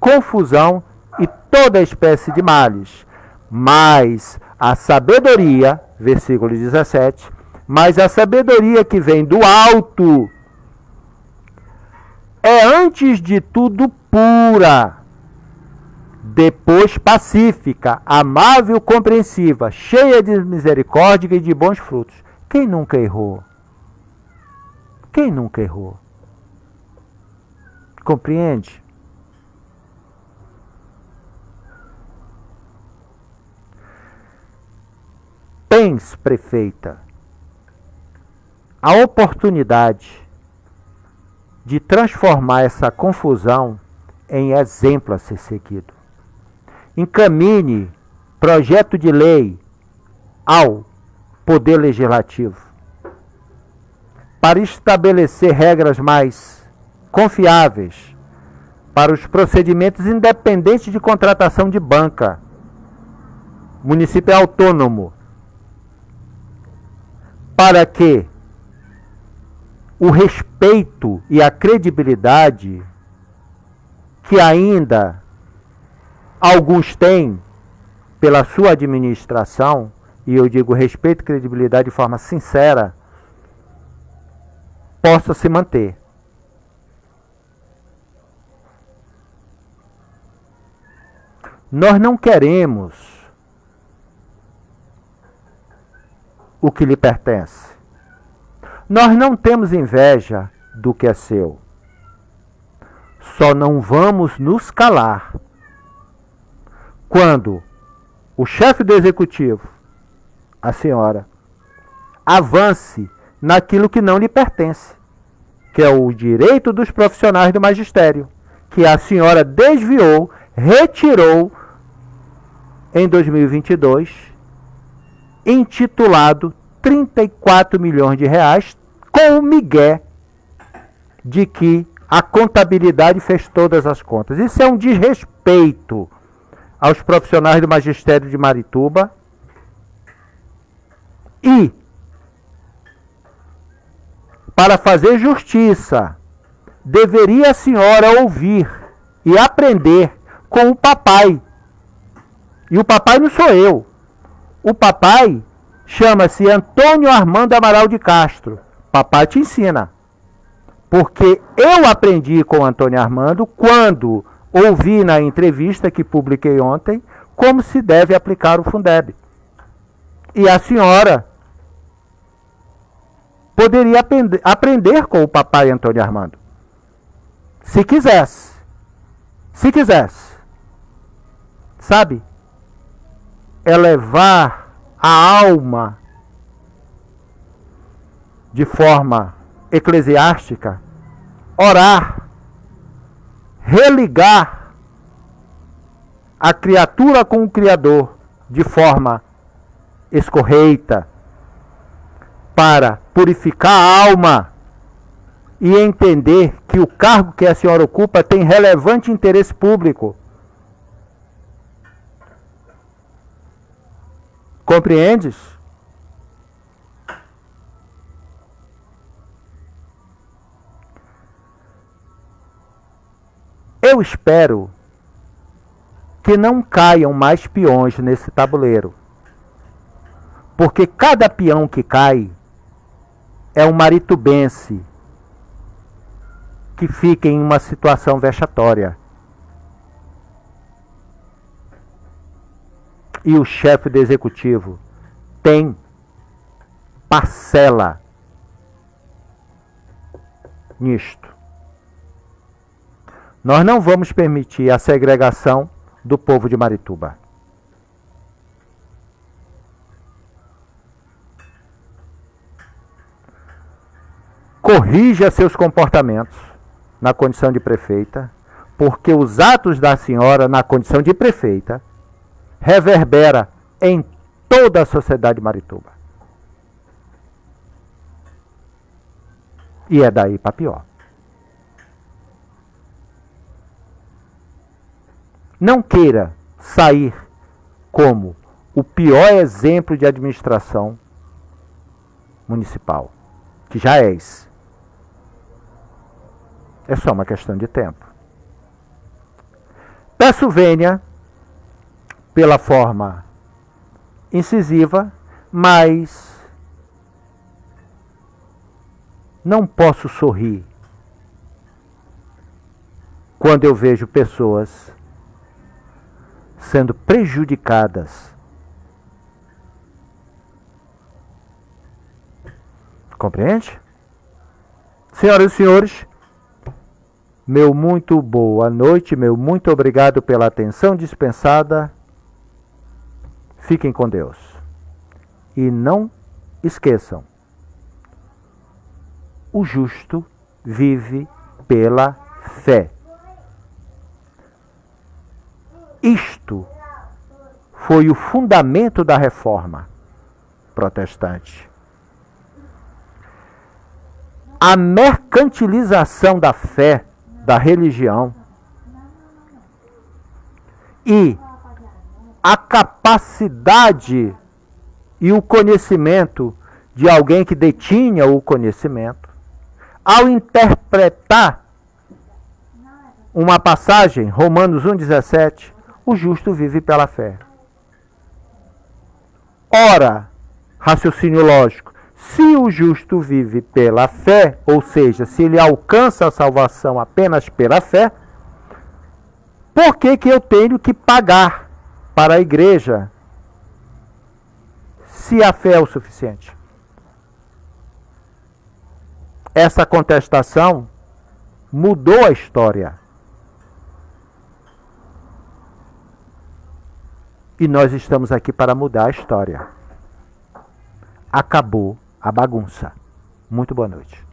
confusão e toda espécie de males. Mas a sabedoria, versículo 17, mas a sabedoria que vem do alto é antes de tudo pura, depois pacífica, amável, compreensiva, cheia de misericórdia e de bons frutos. Quem nunca errou? Quem nunca errou? Compreende? Tens, prefeita, a oportunidade de transformar essa confusão em exemplo a ser seguido. Encaminhe projeto de lei ao Poder Legislativo para estabelecer regras mais confiáveis para os procedimentos independentes de contratação de banca. O município é autônomo, para que o respeito e a credibilidade que ainda alguns têm pela sua administração, e eu digo respeito e credibilidade de forma sincera, possa se manter. Nós não queremos o que lhe pertence. Nós não temos inveja do que é seu. Só não vamos nos calar quando o chefe do executivo, a senhora, avance naquilo que não lhe pertence, que é o direito dos profissionais do magistério, que a senhora desviou, retirou em 2022, intitulado 34 milhões de reais, com o migué de que a contabilidade fez todas as contas. Isso é um desrespeito aos profissionais do magistério de Marituba. E, para fazer justiça, deveria a senhora ouvir e aprender com o papai. E o papai não sou eu. O papai chama-se Antônio Armando Amaral de Castro. Papai te ensina. Porque eu aprendi com o Antônio Armando quando ouvi na entrevista que publiquei ontem como se deve aplicar o Fundeb. E a senhora poderia aprender com o papai Antônio Armando. Se quisesse. Se quisesse. Sabe? Elevar a alma de forma eclesiástica, orar, religar a criatura com o Criador de forma escorreita, para purificar a alma e entender que o cargo que a senhora ocupa tem relevante interesse público. Compreendes? Eu espero que não caiam mais peões nesse tabuleiro. Porque cada peão que cai é um maritubense que fica em uma situação vexatória. E o chefe do executivo tem parcela nisto. Nós não vamos permitir a segregação do povo de Marituba. Corrija seus comportamentos. na condição de prefeita, porque os atos da senhora na condição de prefeita reverbera em toda a sociedade de Marituba. E é daí para pior. Não queira sair como o pior exemplo de administração municipal, que já és. É só uma questão de tempo. Peço vênia pela forma incisiva, mas não posso sorrir quando eu vejo pessoas sendo prejudicadas. Compreende? Senhoras e senhores, meu muito boa noite, meu muito obrigado pela atenção dispensada. Fiquem com Deus. E não esqueçam, o justo vive pela fé. Isto foi o fundamento da reforma protestante. A mercantilização da fé, da religião e a capacidade e o conhecimento de alguém que detinha o conhecimento, ao interpretar uma passagem, Romanos 1,17, o justo vive pela fé. Ora, raciocínio lógico, se o justo vive pela fé, ou seja, se ele alcança a salvação apenas pela fé, por que eu tenho que pagar para a igreja se a fé é o suficiente? Essa contestação mudou a história. E nós estamos aqui para mudar a história. Acabou a bagunça. Muito boa noite.